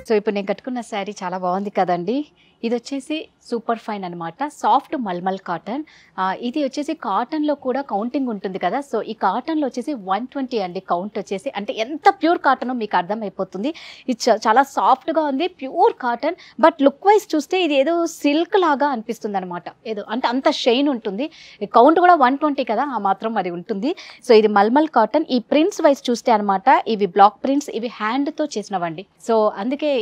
So ఇప్పుడు నేను కట్టుకున్న శారీ చాలా బాగుంది కదండి. ఇది వచ్చేసి సూపర్ ఫైన్ అనమాట. Soft malmal cotton. ఇది వచ్చేసి కాటన్లో కూడా కౌంటింగ్ ఉంటుంది కదా. సో ఈ కాటన్లో వచ్చేసి 120 అండి కౌంట్ వచ్చేసి. అంటే ఎంత ప్యూర్ కాటనో మీకు అర్థమైపోతుంది. ఇది చాలా సాఫ్ట్గా ఉంది, pure cotton. But look wise చూస్తే ఇది ఏదో సిల్క్ లాగా అనిపిస్తుంది అనమాట. ఏదో అంటే అంత షైన్ ఉంటుంది. కౌంట్ కూడా 120 కదా, ఆ మాత్రం మరి ఉంటుంది. సో ఇది మల్మల్ కాటన్. ఈ ప్రింట్స్ వైజ్ చూస్తే అనమాట, ఇవి బ్లాక్ ప్రింట్స్, ఇవి హ్యాండ్తో చేసినవండి. సో అందుకే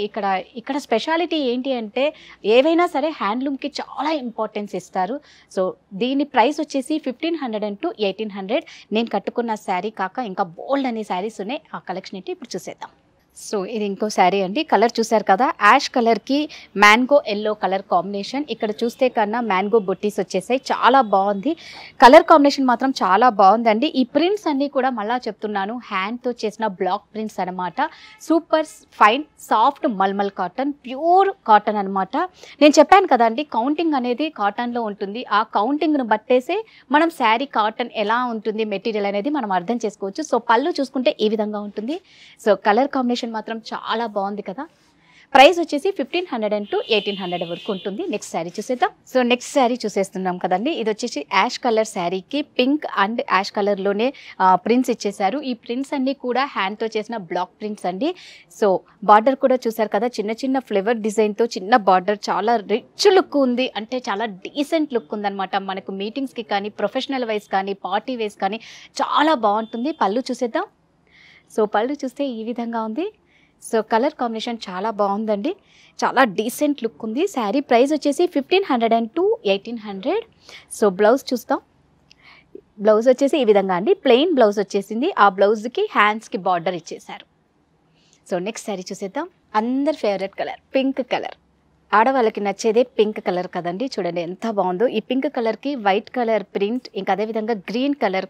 ఇక్కడ స్పెషాలిటీ ఏంటి అంటే, ఏవైనా సరే హ్యాండ్లూమ్కి చాలా ఇంపార్టెన్స్ ఇస్తారు. సో దీని ప్రైస్ వచ్చేసి 1500 to 1800. నేను కట్టుకున్న శారీ కాక ఇంకా బోల్డ్ అనే శారీస్ ఉన్నాయి. ఆ కలెక్షన్ ఏంటి ఇప్పుడు చూసేద్దాం. సో ఇది ఇంకో శారీ అండి. కలర్ చూసారు కదా, యాష్ కలర్కి మ్యాంగో ఎల్లో కలర్ కాంబినేషన్. ఇక్కడ చూస్తే కన్నా మ్యాంగో బుట్టీస్ వచ్చేసాయి. చాలా బాగుంది కలర్ కాంబినేషన్, మాత్రం చాలా బాగుందండి. ఈ ప్రింట్స్ అన్నీ కూడా మళ్ళీ చెప్తున్నాను, హ్యాండ్తో చేసిన బ్లాక్ ప్రింట్స్ అనమాట. Super fine soft malmal cotton, pure cotton అనమాట. నేను చెప్పాను కదండి, కౌంటింగ్ అనేది కాటన్లో ఉంటుంది. ఆ కౌంటింగ్ను బట్టేసే మనం శారీ కాటన్ ఎలా ఉంటుంది మెటీరియల్ అనేది మనం అర్థం చేసుకోవచ్చు. సో పళ్ళు చూసుకుంటే ఈ విధంగా ఉంటుంది. సో కలర్ కాంబినేషన్ మాత్రం చాలా బాగుంది కదా. ప్రైస్ వచ్చేసి 1500 to 1800 వరకు ఉంటుంది. నెక్స్ట్ శారీ చూసేద్దాం. సో నెక్స్ట్ శారీ చూసేస్తున్నాం కదండి. ఇది వచ్చేసి యాష్ కలర్ శారీకి పింక్ అండ్ యాష్ కలర్లోనే ప్రింట్స్ ఇచ్చేసారు. ఈ ప్రింట్స్ అన్నీ కూడా హ్యాండ్తో చేసిన బ్లాక్ ప్రింట్స్ అండి. సో బార్డర్ కూడా చూసారు కదా, చిన్న చిన్న ఫ్లేవర్ డిజైన్తో చిన్న బార్డర్, చాలా రిచ్ లుక్ ఉంది. అంటే చాలా డీసెంట్ లుక్ ఉందన్నమాట. మనకు మీటింగ్స్కి కానీ, ప్రొఫెషనల్ వైజ్ కానీ, పార్టీ వైజ్ కానీ చాలా బాగుంటుంది. పళ్ళు చూసేద్దాం. సో పళ్ళు చూస్తే ఈ విధంగా ఉంది. సో కలర్ కాంబినేషన్ చాలా బాగుందండి, చాలా డీసెంట్ లుక్ ఉంది. శారీ ప్రైస్ వచ్చేసి 1500 to 1800. సో బ్లౌజ్ చూస్తాం. బ్లౌజ్ వచ్చేసి ఈ విధంగా అండి, ప్లెయిన్ బ్లౌజ్ వచ్చేసింది. ఆ బ్లౌజ్కి హ్యాండ్స్కి బార్డర్ ఇచ్చేసారు. సో నెక్స్ట్ శారీ చూసేద్దాం. అందరి ఫేవరెట్ కలర్ పింక్ కలర్. ఆడవాళ్ళకి నచ్చేదే పింక్ కలర్ కదండి. చూడండి ఎంత బాగుందో. ఈ పింక్ కలర్కి వైట్ కలర్ ప్రింట్, ఇంకా అదేవిధంగా గ్రీన్ కలర్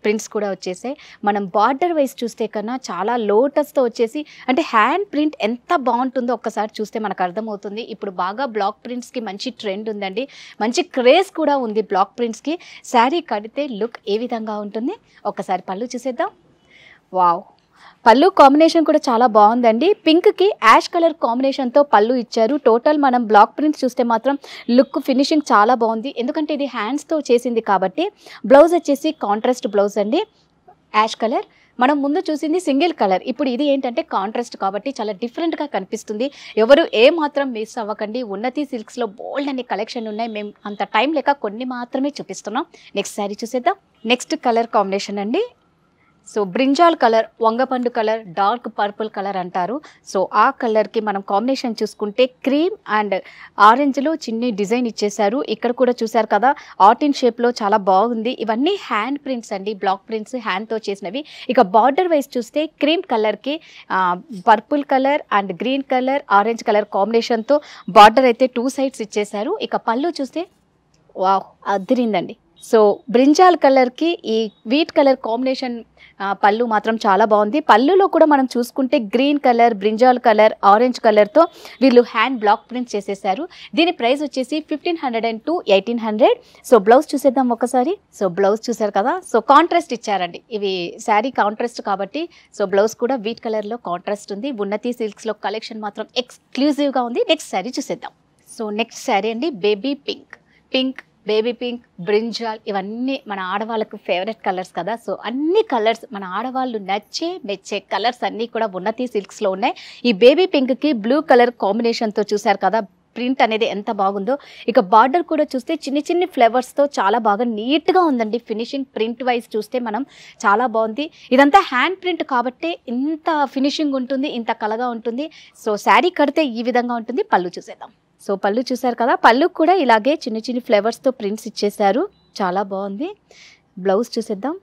ప్రింట్స్ కూడా వచ్చేసాయి. మనం బార్డర్ వైజ్ చూస్తే కన్నా చాలా లోటస్తో వచ్చేసి, అంటే హ్యాండ్ ప్రింట్ ఎంత బాగుంటుందో ఒక్కసారి చూస్తే మనకు అర్థమవుతుంది. ఇప్పుడు బాగా బ్లాక్ ప్రింట్స్కి మంచి ట్రెండ్ ఉందండి, మంచి క్రేజ్ కూడా ఉంది బ్లాక్ ప్రింట్స్కి. శారీ కడితే లుక్ ఏ విధంగా ఉంటుంది ఒక్కసారి పళ్ళు చూసేద్దాం. వావ్, పళ్ళు కాంబినేషన్ కూడా చాలా బాగుందండి. పింక్కి యాష్ కలర్ కాంబినేషన్తో పళ్ళు ఇచ్చారు. టోటల్ మనం బ్లాక్ ప్రింట్స్ చూస్తే మాత్రం లుక్ ఫినిషింగ్ చాలా బాగుంది, ఎందుకంటే ఇది హ్యాండ్స్తో చేసింది కాబట్టి. బ్లౌజ్ వచ్చేసి కాంట్రాస్ట్ బ్లౌజ్ అండి, యాష్ కలర్. మనం ముందు చూసింది సింగిల్ కలర్, ఇప్పుడు ఇది ఏంటంటే కాంట్రాస్ట్ కాబట్టి చాలా డిఫరెంట్గా కనిపిస్తుంది. ఎవరు ఏ మాత్రం మిస్ అవ్వకండి. ఉన్నతి సిల్క్స్లో బోల్డ్ అనే కలెక్షన్ ఉన్నాయి. మేము అంత టైం లేక కొన్ని మాత్రమే చూపిస్తున్నాం. నెక్స్ట్ శారీ చూసేద్దాం. నెక్స్ట్ కలర్ కాంబినేషన్ అండి. సో బ్రింజాల్ కలర్, వంగపండు కలర్, డార్క్ పర్పుల్ కలర్ అంటారు. సో ఆ కలర్కి మనం కాంబినేషన్ చూసుకుంటే క్రీమ్ అండ్ ఆరెంజ్లో చిన్ని డిజైన్ ఇచ్చేసారు. ఇక్కడ కూడా చూసారు కదా, ఆర్టిన్ షేప్లో చాలా బాగుంది. ఇవన్నీ హ్యాండ్ ప్రింట్స్ అండి, బ్లాక్ ప్రింట్స్ హ్యాండ్తో చేసినవి. ఇక బార్డర్ వైజ్ చూస్తే క్రీమ్ కలర్కి purple colour and green colour, orange colour కాంబినేషన్తో బార్డర్ అయితే 2 సైడ్స్ ఇచ్చేసారు. ఇక పళ్ళు చూస్తే వావ్ అదిరిందండి. సో బ్రింజాల్ కలర్కి ఈ వీట్ కలర్ కాంబినేషన్ పళ్ళు మాత్రం చాలా బాగుంది. పళ్ళులో కూడా మనం చూసుకుంటే green colour, brinjal colour, orange కలర్తో వీళ్ళు హ్యాండ్ బ్లాక్ ప్రింట్ చేసేసారు. దీని ప్రైస్ వచ్చేసి 1500 to 1800. సో బ్లౌజ్ చూసేద్దాం ఒకసారి. సో బ్లౌజ్ చూసారు కదా, సో కాంట్రాస్ట్ ఇచ్చారండి. ఇవి శారీ కాంట్రాస్ట్ కాబట్టి సో బ్లౌజ్ కూడా వీట్ కలర్లో కాంట్రాస్ట్ ఉంది. ఉన్నతి సిల్క్స్లో కలెక్షన్ మాత్రం ఎక్స్క్లూజివ్గా ఉంది. నెక్స్ట్ శారీ చూసేద్దాం. సో నెక్స్ట్ శారీ అండి, baby pink, baby pink, brinjal, ఇవన్నీ మన ఆడవాళ్ళకు ఫేవరెట్ కలర్స్ కదా. సో అన్ని కలర్స్ మన ఆడవాళ్ళు మెచ్చే కలర్స్ అన్నీ కూడా ఉన్నతి సిల్క్స్లో ఉన్నాయి. ఈ బేబీ పింక్కి బ్లూ కలర్ కాంబినేషన్తో చూసారు కదా, ప్రింట్ అనేది ఎంత బాగుందో. ఇక బార్డర్ కూడా చూస్తే చిన్ని ఫ్లేవర్స్తో చాలా బాగా నీట్గా ఉందండి. ఫినిషింగ్ ప్రింట్ వైజ్ చూస్తే మనం చాలా బాగుంది. ఇదంతా హ్యాండ్ ప్రింట్ కాబట్టి ఇంత ఫినిషింగ్ ఉంటుంది, ఇంత కలగా ఉంటుంది. సో శారీ కడితే ఈ విధంగా ఉంటుంది. పళ్ళు చూసేద్దాం. సో పళ్ళు చూసారు కదా, పళ్ళు కూడా ఇలాగే చిన్ని ఫ్లేవర్స్తో ప్రింట్స్ ఇచ్చేసారు, చాలా బాగుంది. బ్లౌజ్ చూసేద్దాం.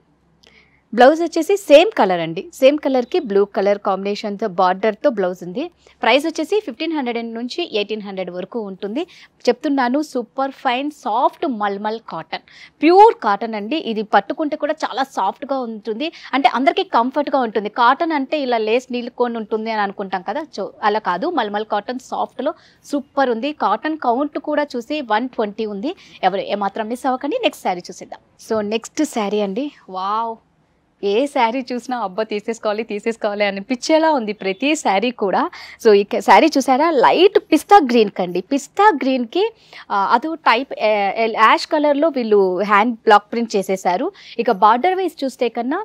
బ్లౌజ్ వచ్చేసి సేమ్ కలర్ అండి, సేమ్ కలర్కి బ్లూ కలర్ కాంబినేషన్తో బార్డర్తో బ్లౌజ్ ఉంది. ప్రైస్ వచ్చేసి 1500 నుంచి 1800 వరకు ఉంటుంది. చెప్తున్నాను, super fine soft malmal cotton, pure cotton అండి. ఇది పట్టుకుంటే కూడా చాలా సాఫ్ట్గా ఉంటుంది, అంటే అందరికీ కంఫర్ట్గా ఉంటుంది. కాటన్ అంటే ఇలా లేస్ నీళ్ళుకొని ఉంటుంది అని అనుకుంటాం కదా, సో అలా కాదు. మల్మల్ కాటన్ సాఫ్ట్లో సూపర్ ఉంది. కాటన్ కౌంట్ కూడా చూసి 120 ఉంది. ఎవరు ఏమాత్రం మిస్ అవ్వకండి. నెక్స్ట్ శారీ చూసేద్దాం. సో నెక్స్ట్ శారీ అండి, వావ్ ఏ శారీ చూసినా అబ్బా తీసేసుకోవాలి తీసేసుకోవాలి అనిపించేలా ఉంది ప్రతి శారీ కూడా. సో ఈ శారీ చూసారా, లైట్ పిస్తా గ్రీన్ కండి. పిస్తా గ్రీన్కి అదో టైప్ యాష్ కలర్లో వీళ్ళు హ్యాండ్ బ్లాక్ ప్రింట్ చేసేసారు. ఇక బార్డర్ వైజ్ చూస్తే కన్నా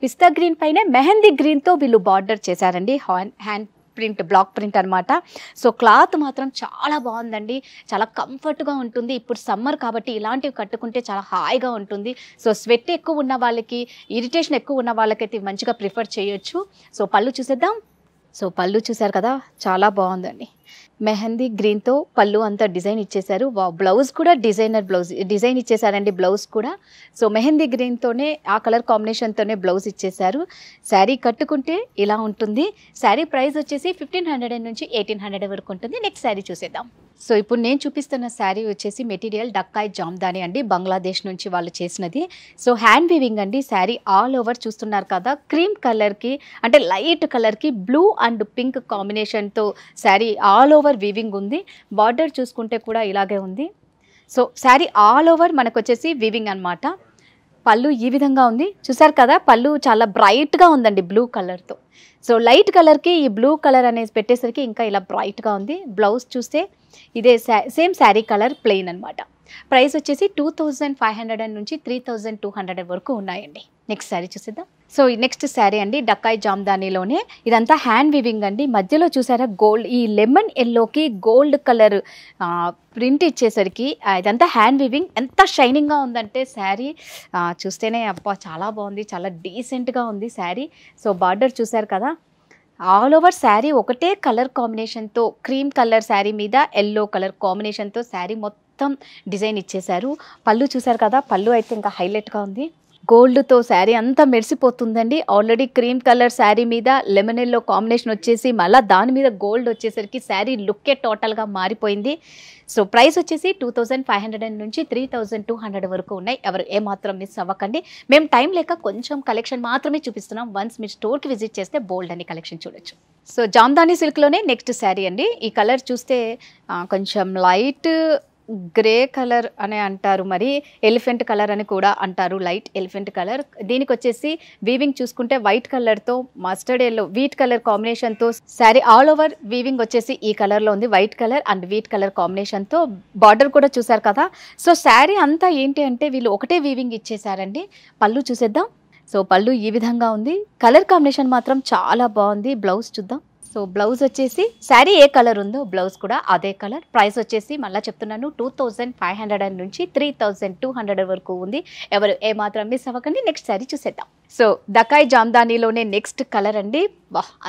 పిస్తా గ్రీన్ పైన మెహందీ గ్రీన్తో వీళ్ళు బార్డర్ చేశారండి, హ్యాండ్ ప్రింట్ బ్లాక్ ప్రింట్ అనమాట. సో క్లాత్ మాత్రం చాలా బాగుందండి, చాలా కంఫర్ట్గా ఉంటుంది. ఇప్పుడు సమ్మర్ కాబట్టి ఇలాంటివి కట్టుకుంటే చాలా హాయిగా ఉంటుంది. సో స్వెట్ ఎక్కువ ఉన్న వాళ్ళకి, ఇరిటేషన్ ఎక్కువ ఉన్న వాళ్ళకైతే మంచిగా ప్రిఫర్ చేయొచ్చు. సో పళ్ళు చూసేద్దాం. సో పళ్ళు చూసారు కదా, చాలా బాగుందండి. మెహందీ గ్రీన్తో పళ్ళు అంతా డిజైన్ ఇచ్చేసారు. బ్లౌజ్ కూడా డిజైన్ ఇచ్చేసారండి బ్లౌజ్ కూడా. సో మెహందీ గ్రీన్తోనే ఆ కలర్ కాంబినేషన్తోనే బ్లౌజ్ ఇచ్చేసారు. శారీ కట్టుకుంటే ఇలా ఉంటుంది. శారీ ప్రైస్ వచ్చేసి 1500 నుంచి 1800 వరకు ఉంటుంది. నెక్స్ట్ శారీ చూసేద్దాం. సో ఇప్పుడు నేను చూపిస్తున్న శారీ వచ్చేసి మెటీరియల్ డక్కాయ్ జామ్దాని అండి, బంగ్లాదేశ్ నుంచి వాళ్ళు చేసినది. సో హ్యాండ్ వీవింగ్ అండి. శారీ ఆల్ ఓవర్ చూస్తున్నారు కదా, క్రీమ్ కలర్కి అంటే లైట్ కలర్కి బ్లూ అండ్ పింక్ కాంబినేషన్తో శారీ ఆల్ ఓవర్ వీవింగ్ ఉంది. బార్డర్ చూసుకుంటే కూడా ఇలాగే ఉంది. సో శారీ ఆల్ ఓవర్ మనకు వచ్చేసి వీవింగ్ అనమాట. పళ్ళు ఈ విధంగా ఉంది, చూసారు కదా. పళ్ళు చాలా బ్రైట్గా ఉందండి బ్లూ కలర్తో. సో లైట్ కలర్కి ఈ బ్లూ కలర్ అనేది పెట్టేసరికి ఇంకా ఇలా బ్రైట్గా ఉంది. బ్లౌజ్ చూస్తే ఇదే సేమ్ శారీ కలర్ ప్లెయిన్ అనమాట. ప్రైస్ వచ్చేసి 2500 నుంచి 3200 వరకు ఉన్నాయండి. నెక్స్ట్ శారీ చూసేద్దాం. సో నెక్స్ట్ శారీ అండి డక్కాయ్ జామ్దానీలోనే, ఇదంతా హ్యాండ్ వీవింగ్ అండి. మధ్యలో చూసారా గోల్డ్, ఈ లెమన్ ఎల్లోకి గోల్డ్ కలర్ ప్రింట్ ఇచ్చేసరికి ఇదంతా హ్యాండ్ వీవింగ్. ఎంత షైనింగ్గా ఉందంటే శారీ చూస్తేనే అబ్బా చాలా బాగుంది, చాలా డీసెంట్గా ఉంది శారీ. సో బార్డర్ చూసారు కదా, ఆల్ ఓవర్ శారీ ఒకటే కలర్ కాంబినేషన్తో, క్రీమ్ కలర్ శారీ మీద ఎల్లో కలర్ కాంబినేషన్తో శారీ మొత్తం డిజైన్ ఇచ్చేశారు. పళ్ళు చూసారు కదా, పళ్ళు అయితే ఇంకా హైలైట్గా ఉంది. గోల్డ్తో శారీ అంతా మెరిసిపోతుందండి. ఆల్రెడీ క్రీమ్ కలర్ శారీ మీద లెమన్ ఎల్లో కాంబినేషన్ వచ్చేసి మళ్ళీ దాని మీద గోల్డ్ వచ్చేసరికి శారీ లుక్కే టోటల్గా మారిపోయింది. సో ప్రైస్ వచ్చేసి 2500 నుంచి 3200 వరకు ఉన్నాయి. ఎవరు ఏమాత్రం మిస్ అవ్వకండి. మేము టైం లేక కొంచెం కలెక్షన్ మాత్రమే చూపిస్తున్నాం. వన్స్ మీరు స్టోర్కి విజిట్ చేస్తే బోల్డ్ అని కలెక్షన్ చూడొచ్చు. సో జామ్దాని సిల్క్లోనే నెక్స్ట్ శారీ అండి. ఈ కలర్ చూస్తే కొంచెం లైట్ గ్రే కలర్ అని అంటారు, మరి ఎలిఫెంట్ కలర్ అని కూడా అంటారు, లైట్ ఎలిఫెంట్ కలర్. దీనికి వచ్చేసి వీవింగ్ చూసుకుంటే వైట్ కలర్తో మస్టర్డ్ ఎల్లో వీట్ కలర్ కాంబినేషన్తో శారీ ఆల్ ఓవర్ వీవింగ్ వచ్చేసి ఈ కలర్లో ఉంది, white colour and wheat colour కాంబినేషన్తో. బార్డర్ కూడా చూసారు కదా. సో శారీ అంతా ఏంటి అంటే వీళ్ళు ఒకటే వీవింగ్ ఇచ్చేసారండి. పళ్ళు చూసేద్దాం. సో పళ్ళు ఈ విధంగా ఉంది. కలర్ కాంబినేషన్ మాత్రం చాలా బాగుంది. బ్లౌజ్ చూద్దాం. సో బ్లౌజ్ వచ్చేసి శారీ ఏ కలర్ ఉందో బ్లౌజ్ కూడా అదే కలర్. ప్రైస్ వచ్చేసి మళ్ళీ చెప్తున్నాను 2500 నుంచి 3200 వరకు ఉంది. ఎవరు ఏమాత్రం మిస్ అవ్వకండి. నెక్స్ట్ శారీ చూసేద్దాం. సో డక్కాయ్ జామ్దానీలోనే నెక్స్ట్ కలర్ అండి.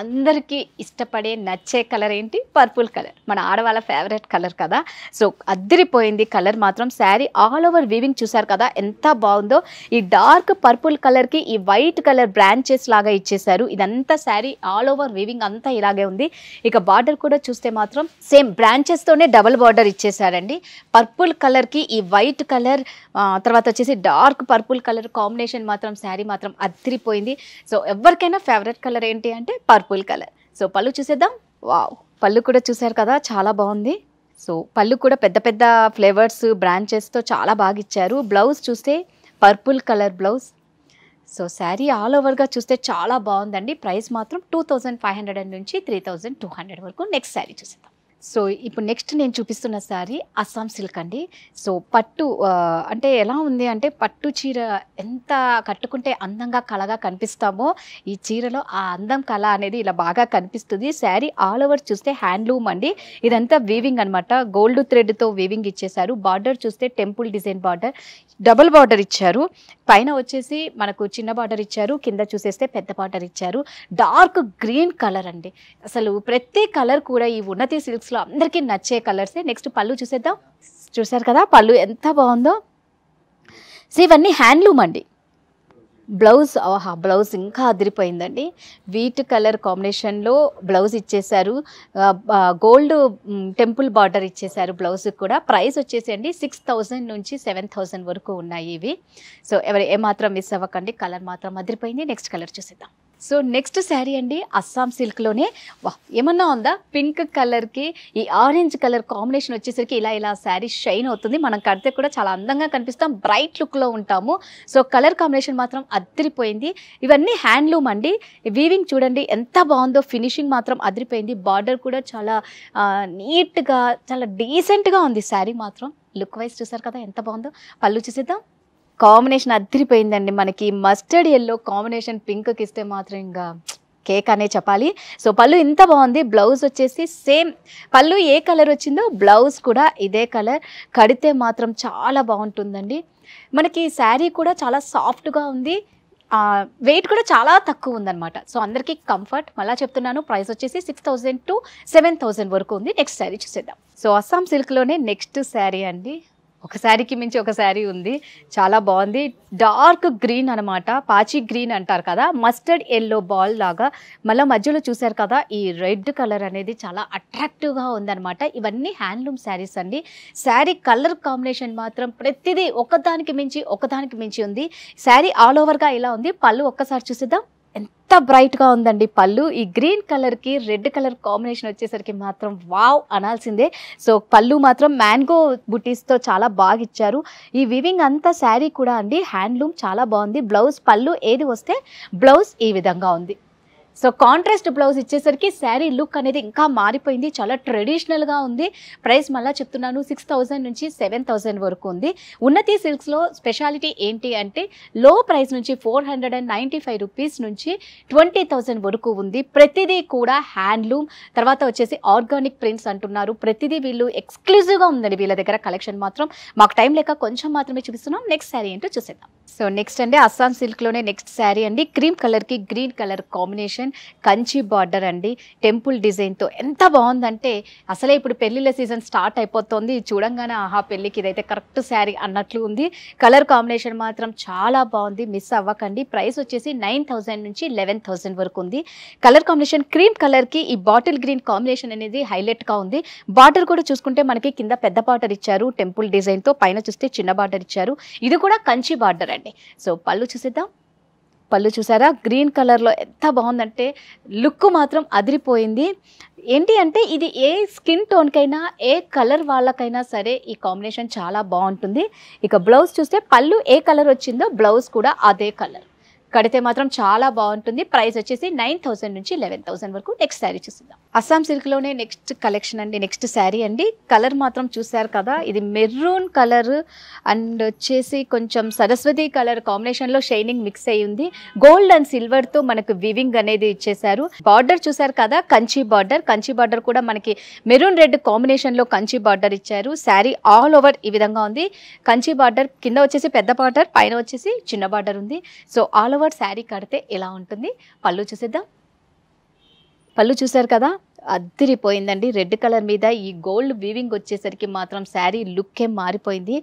అందరికీ ఇష్టపడే నచ్చే కలర్ ఏంటి? పర్పుల్ కలర్, మన ఆడవాళ్ళ ఫేవరెట్ కలర్ కదా. సో అద్దరిపోయింది కలర్ మాత్రం. శారీ ఆల్ ఓవర్ వీవింగ్ చూసారు కదా ఎంత బాగుందో. ఈ డార్క్ పర్పుల్ కలర్కి ఈ వైట్ కలర్ బ్రాంచెస్ లాగా ఇచ్చేసారు. ఇదంతా శారీ ఆల్ ఓవర్ వీవింగ్ అంతా ఇలాగే ఉంది. ఇక బార్డర్ కూడా చూస్తే మాత్రం సేమ్ బ్రాంచెస్తోనే డబుల్ బార్డర్ ఇచ్చేసారండి. పర్పుల్ కలర్కి ఈ వైట్ కలర్ తర్వాత వచ్చేసి డార్క్ పర్పుల్ కలర్ కాంబినేషన్ మాత్రం శారీ మాత్రం అద్దరిపోయింది. సో ఎవరికైనా ఫేవరెట్ కలర్ ఏంటి అంటే పర్పుల్ కలర్. సో పళ్ళు చూసేద్దాం. వావ్, పళ్ళు కూడా చూసారు కదా చాలా బాగుంది. సో పళ్ళు కూడా పెద్ద పెద్ద ఫ్లేవర్స్ బ్రాంచెస్తో చాలా బాగా ఇచ్చారు. బ్లౌజ్ చూస్తే purple colour blouse. So sari all ఓవర్గా చూస్తే చాలా బాగుందండి. ప్రైస్ మాత్రం 2500 నుంచి 3200 వరకు. నెక్స్ట్ శారీ చూసేద్దాం. సో ఇప్పుడు నెక్స్ట్ నేను చూపిస్తున్న శారీ అస్సాం సిల్క్ అండి. సో పట్టు అంటే ఎలా ఉంది అంటే పట్టు చీర ఎంత కట్టుకుంటే అందంగా కళగా కనిపిస్తామో ఈ చీరలో ఆ అందం కళ అనేది ఇలా బాగా కనిపిస్తుంది. శారీ ఆల్ ఓవర్ చూస్తే హ్యాండ్లూమ్ అండి. ఇదంతా వీవింగ్ అనమాట. గోల్డ్ థ్రెడ్తో వీవింగ్ ఇచ్చేసారు. బార్డర్ చూస్తే temple design border, double border ఇచ్చారు. పైన వచ్చేసి మనకు చిన్న బార్డర్ ఇచ్చారు, కింద చూసేస్తే పెద్ద బార్డర్ ఇచ్చారు. డార్క్ గ్రీన్ కలర్ అండి. అసలు ప్రతి కలర్ కూడా ఈ ఉన్నతి సిల్క్స్లో అందరికీ నచ్చే కలర్సే. నెక్స్ట్ పళ్ళు చూసేద్దాం. చూసారు కదా పళ్ళు ఎంత బాగుందో. సో ఇవన్నీ హ్యాండ్లూమ్ అండి. బ్లౌజ్ బ్లౌజ్ ఇంకా అదిరిపోయిందండి. వీట్ కలర్ కాంబినేషన్లో బ్లౌజ్ ఇచ్చేసారు. గోల్డ్ టెంపుల్ బార్డర్ ఇచ్చేసారు బ్లౌజ్ కూడా. ప్రైస్ వచ్చేసి అండి 6000 నుంచి 7000 వరకు ఉన్నాయి ఇవి. సో ఎవరు ఏమాత్రం మిస్ అవ్వకండి. కలర్ మాత్రం అదిరిపోయింది. నెక్స్ట్ కలర్ చూసేద్దాం. సో నెక్స్ట్ శారీ అండి అస్సాం సిల్క్లోనే వా ఏమన్నా ఉందా, పింక్ కలర్కి ఈ ఆరెంజ్ కలర్ కాంబినేషన్ వచ్చేసరికి ఇలా శారీ షైన్ అవుతుంది. మనం కడితే కూడా చాలా అందంగా కనిపిస్తాం, బ్రైట్ లుక్లో ఉంటాము. సో కలర్ కాంబినేషన్ మాత్రం అదిరిపోయింది. ఇవన్నీ హ్యాండ్లూమ్ అండి. వీవింగ్ చూడండి ఎంత బాగుందో, ఫినిషింగ్ మాత్రం అదిరిపోయింది. బార్డర్ కూడా చాలా నీట్గా చాలా డీసెంట్గా ఉంది శారీ మాత్రం. లుక్ వైజ్ చూసారు కదా ఎంత బాగుందో. పళ్ళు చూసేద్దాం. కాంబినేషన్ అదిరిపోయిందండి. మనకి మస్టర్డ్ ఎల్లో కాంబినేషన్ పింక్కి ఇస్తే మాత్రం ఇంకా కేక్ అనే చెప్పాలి. సో పళ్ళు ఇంత బాగుంది. బ్లౌజ్ వచ్చేసి సేమ్ పళ్ళు ఏ కలర్ వచ్చిందో బ్లౌజ్ కూడా ఇదే కలర్. కడితే మాత్రం చాలా బాగుంటుందండి. మనకి శారీ కూడా చాలా సాఫ్ట్గా ఉంది. వెయిట్ కూడా చాలా తక్కువ ఉందన్నమాట. సో అందరికీ కంఫర్ట్. మళ్ళీ చెప్తున్నాను, ప్రైస్ వచ్చేసి 6,000 to 7,000 వరకు ఉంది. నెక్స్ట్ శారీ చూసేద్దాం. సో అస్సాం సిల్క్లోనే నెక్స్ట్ శారీ అండి. ఒక శారీకి మించి ఒక శారీ ఉంది, చాలా బాగుంది. డార్క్ గ్రీన్ అనమాట, పాచి గ్రీన్ అంటారు కదా, మస్టర్డ్ ఎల్లో బాల్ లాగా. మళ్ళీ మధ్యలో చూసారు కదా ఈ రెడ్ కలర్ అనేది చాలా అట్రాక్టివ్గా ఉందన్నమాట. ఇవన్నీ హ్యాండ్లూమ్ శారీస్ అండి. శారీ కలర్ కాంబినేషన్ మాత్రం ప్రతిదీ ఒకదానికి మించి ఉంది. శారీ ఆల్ ఓవర్గా ఇలా ఉంది. పళ్ళు ఒక్కసారి చూసేద్దాం. ఎంత బ్రైట్గా ఉందండి పళ్ళు. ఈ గ్రీన్ కలర్కి రెడ్ కలర్ కాంబినేషన్ వచ్చేసరికి మాత్రం వావ్ అనాల్సిందే. సో పళ్ళు మాత్రం మ్యాంగో బుటీస్తో చాలా బాగా ఇచ్చారు. ఈ వివింగ్ అంతా శారీ కూడా అండి హ్యాండ్లూమ్ చాలా బాగుంది. బ్లౌజ్ పళ్ళు ఏది వస్తే బ్లౌజ్ ఈ విధంగా ఉంది. సో కాంట్రాస్ట్ బ్లౌజ్ ఇచ్చేసరికి శారీ లుక్ అనేది ఇంకా మారిపోయింది, చాలా ట్రెడిషనల్గా ఉంది. ప్రైస్ మళ్ళీ చెప్తున్నాను 6,000 నుంచి 7,000 వరకు ఉంది. ఉన్నతి సిల్క్స్లో స్పెషాలిటీ ఏంటి అంటే లో ప్రైస్ నుంచి 495 రూపీస్ నుంచి 20,000 వరకు ఉంది. ప్రతిదీ కూడా హ్యాండ్లూమ్. తర్వాత వచ్చేసి ఆర్గానిక్ ప్రింట్స్ అంటున్నారు. ప్రతిదీ వీళ్ళు ఎక్స్క్లూజివ్గా ఉందండి వీళ్ళ దగ్గర కలెక్షన్ మాత్రం. మాకు టైం లేక కొంచెం మాత్రమే చూపిస్తున్నాం. నెక్స్ట్ శారీ ఏంటో చూసేద్దాం. సో నెక్స్ట్ అండి అస్సాం సిల్క్లోనే నెక్స్ట్ శారీ అండి. క్రీమ్ కలర్కి green colour combination, Kanchi border అండి, టెంపుల్ డిజైన్తో ఎంత బాగుందంటే అసలే ఇప్పుడు పెళ్లిళ్ళ సీజన్ స్టార్ట్ అయిపోతుంది. చూడంగానే ఆహా పెళ్ళికి ఇదైతే కరెక్ట్ శారీ అన్నట్లు ఉంది. కలర్ కాంబినేషన్ మాత్రం చాలా బాగుంది, మిస్ అవ్వకండి. ప్రైస్ వచ్చేసి 9,000 నుంచి 11,000 వరకు ఉంది. కలర్ కాంబినేషన్ క్రీమ్ కలర్కి ఈ బాటిల్ గ్రీన్ కాంబినేషన్ అనేది హైలైట్గా ఉంది. బార్డర్ కూడా చూసుకుంటే మనకి కింద పెద్ద బార్డర్ ఇచ్చారు టెంపుల్ డిజైన్తో, పైన చూస్తే చిన్న బార్డర్ ఇచ్చారు. ఇది కూడా కంచి బార్డర్ అండి. సో పళ్ళు చూసేద్దాం. పళ్ళు చూసారా గ్రీన్ కలర్లో ఎంత బాగుందంటే లుక్ మాత్రం అదిరిపోయింది. ఏంటి అంటే ఇది ఏ స్కిన్ టోన్కైనా ఏ కలర్ వాళ్ళకైనా సరే ఈ కాంబినేషన్ చాలా బాగుంటుంది. ఇక బ్లౌజ్ చూస్తే పళ్ళు ఏ కలర్ వచ్చిందో బ్లౌజ్ కూడా అదే కలర్. కడితే మాత్రం చాలా బాగుంటుంది. ప్రైస్ వచ్చేసి 9,000 నుంచి 11,000 వరకు. నెక్స్ట్ శారీ చూద్దాం. అస్సాం సిల్క్లోనే నెక్స్ట్ కలెక్షన్ అండి, నెక్స్ట్ శారీ అండి. కలర్ మాత్రం చూసారు కదా, ఇది మెరూన్ కలర్ అండ్ వచ్చేసి కొంచెం సరస్వతి కలర్ కాంబినేషన్లో షైనింగ్ మిక్స్ అయ్యి ఉంది. గోల్డ్ అండ్ సిల్వర్తో మనకు వివింగ్ అనేది ఇచ్చేసారు. బార్డర్ చూసారు కదా కంచి బార్డర్. కంచి బార్డర్ కూడా మనకి మెరూన్ రెడ్ కాంబినేషన్లో కంచి బార్డర్ ఇచ్చారు. శారీ ఆల్ ఓవర్ ఈ విధంగా ఉంది. కంచి బార్డర్ కింద వచ్చేసి పెద్ద బార్డర్, పైన వచ్చేసి చిన్న బార్డర్ ఉంది. సో ఆల్ ఓవర్ శారీ కడితే ఎలా ఉంటుంది. పళ్ళు చూసేద్దాం. పళ్ళు చూసారు కదా అదిరిపోయిందండి. రెడ్ కలర్ మీద ఈ గోల్డ్ వీవింగ్ వచ్చేసరికి మాత్రం శారీ లుక్కే మారిపోయింది.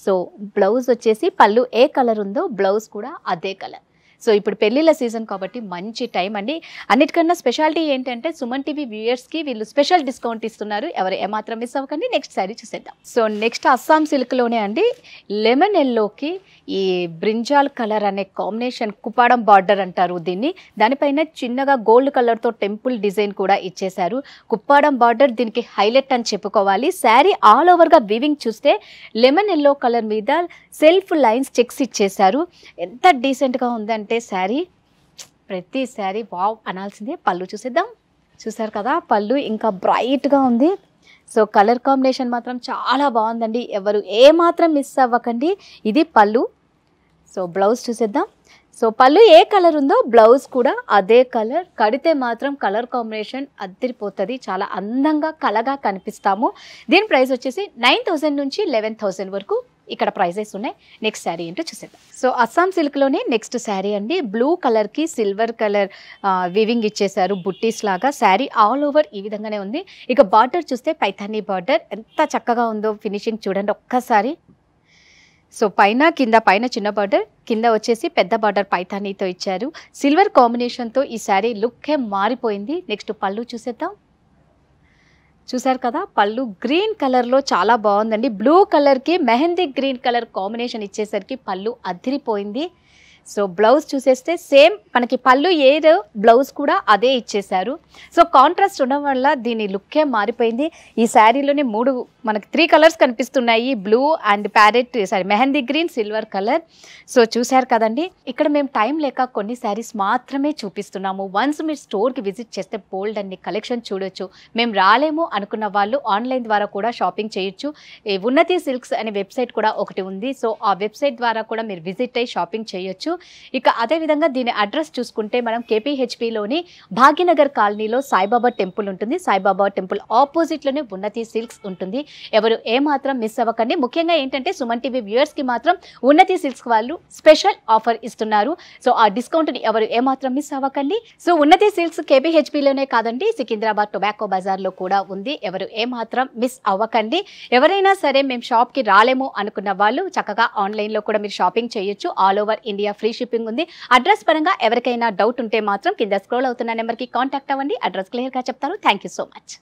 సో బ్లౌజ్ వచ్చేసి పళ్ళు ఏ కలర్ ఉందో బ్లౌజ్ కూడా అదే కలర్. సో ఇప్పుడు పెళ్ళిళ్ళ సీజన్ కాబట్టి మంచి టైం అండి. అన్నిటికన్నా స్పెషాలిటీ ఏంటంటే సుమన్ టీవీ వ్యూయర్స్కి వీళ్ళు స్పెషల్ డిస్కౌంట్ ఇస్తున్నారు. ఎవరు ఏమాత్రం మిస్ అవ్వకండి. నెక్స్ట్ శారీ చూసేద్దాం. సో నెక్స్ట్ అస్సాం సిల్క్లోనే అండి లెమన్ ఎల్లోకి ఈ బ్రింజాల్ కలర్ అనే కాంబినేషన్, కుపాడం బార్డర్ అంటారు దీన్ని. దానిపైన చిన్నగా గోల్డ్ కలర్తో టెంపుల్ డిజైన్ కూడా ఇచ్చేశారు. కుప్పాడం బార్డర్ దీనికి హైలైట్ అని చెప్పుకోవాలి. శారీ ఆల్ ఓవర్గా వీవింగ్ చూస్తే లెమన్ ఎల్లో కలర్ మీద సెల్ఫ్ లైన్స్ చెక్స్ ఇచ్చేశారు. ఎంత డీసెంట్గా ఉందంటే శారీ, ప్రతి శారీ వావ్ అనాల్సిందే. పళ్ళు చూసేద్దాం. చూసారు కదా పళ్ళు ఇంకా బ్రైట్గా ఉంది. సో కలర్ కాంబినేషన్ మాత్రం చాలా బాగుందండి. ఎవరు ఏమాత్రం మిస్ అవ్వకండి. ఇది పళ్ళు. సో బ్లౌజ్ చూసేద్దాం. సో పళ్ళు ఏ కలర్ ఉందో బ్లౌజ్ కూడా అదే కలర్. కడితే మాత్రం కలర్ కాంబినేషన్ అదిరిపోతుంది, చాలా అందంగా కలగా కనిపిస్తాము. దీని ప్రైస్ వచ్చేసి 9,000 నుంచి 11,000 వరకు ఇక్కడ ప్రైజెస్ ఉన్నాయి. నెక్స్ట్ శారీ ఏంటో చూసేద్దాం. సో అస్సాం సిల్క్లోనే నెక్స్ట్ శారీ అండి. బ్లూ కలర్కి సిల్వర్ కలర్ వివింగ్ ఇచ్చేసారు బుట్టీస్ లాగా. శారీ ఆల్ ఓవర్ ఈ విధంగానే ఉంది. ఇక బార్డర్ చూస్తే పైథానీ బార్డర్ ఎంత చక్కగా ఉందో ఫినిషింగ్ చూడండి ఒక్కసారి. సో పైన చిన్న బార్డర్, కింద వచ్చేసి పెద్ద బార్డర్ పైథానీతో ఇచ్చారు. సిల్వర్ కాంబినేషన్తో ఈ శారీ లుక్కే మారిపోయింది. నెక్స్ట్ పళ్ళు చూసేద్దాం. చూసారు కదా పళ్ళు గ్రీన్ కలర్లో చాలా బాగుందండి. బ్లూ కలర్కి మెహందీ గ్రీన్ కలర్ కాంబినేషన్ ఇచ్చేసరికి పళ్ళు అదిరిపోయింది. సో బ్లౌజ్ చూసేస్తే సేమ్ మనకి పళ్ళు ఏర్ బ్లౌజ్ కూడా అదే ఇచ్చేశారు. సో కాంట్రాస్ట్ ఉండడం వల్ల దీని లుక్కే మారిపోయింది. ఈ శారీలోనే మనకి 3 కలర్స్ కనిపిస్తున్నాయి, blue and parrot mehndi green, silver colour. So చూశారు కదండి. ఇక్కడ మేము టైం లేక కొన్ని శారీస్ మాత్రమే చూపిస్తున్నాము. వన్స్ మీరు స్టోర్కి విజిట్ చేస్తే బోల్డ్ అన్ని కలెక్షన్ చూడొచ్చు. మేము రాలేము అనుకున్న వాళ్ళు ఆన్లైన్ ద్వారా కూడా షాపింగ్ చేయొచ్చు. ఉన్నతి సిల్క్స్ అనే వెబ్సైట్ కూడా ఒకటి ఉంది. సో ఆ వెబ్సైట్ ద్వారా కూడా మీరు విజిట్ అయ్యి షాపింగ్ చేయొచ్చు. ఇక అదేవిధంగా దీని అడ్రస్ చూసుకుంటే మనం కేపీహెచ్పిలోని భాగ్యనగర్ కాలనీలో సాయిబాబా టెంపుల్ ఉంటుంది. సాయిబాబా టెంపుల్ ఆపోజిట్లోనే ఉన్నతి సిల్క్స్ ఉంటుంది. ఎవరు ఏమాత్రం మిస్ అవ్వకండి. ముఖ్యంగా ఏంటంటే సుమన్ టీవీ వ్యూయర్స్కి మాత్రం ఉన్నతి సిల్క్స్ వాళ్ళు స్పెషల్ ఆఫర్ ఇస్తున్నారు. సో ఆ డిస్కౌంట్ని ఎవరు ఏమాత్రం మిస్ అవ్వకండి. సో ఉన్నతి సిల్క్స్ కేపీహెచ్పిలోనే కాదండి, సికింద్రాబాద్ టొబాకో బజార్లో కూడా ఉంది. ఎవరు ఏమాత్రం మిస్ అవ్వకండి. ఎవరైనా సరే మేము షాప్కి రాలేము అనుకున్న వాళ్ళు చక్కగా ఆన్లైన్లో కూడా మీరు షాపింగ్ చేయొచ్చు. All over India free shipping ఉంది. అడ్రస్ పరంగా ఎవరికైనా డౌట్ ఉంటే మాత్రం కింద స్క్రోల్ అవుతున్న నెంబర్కి కాంటాక్ట్ అవ్వండి. అడ్రస్ క్లియర్గా చెప్తారు. Thank you so much.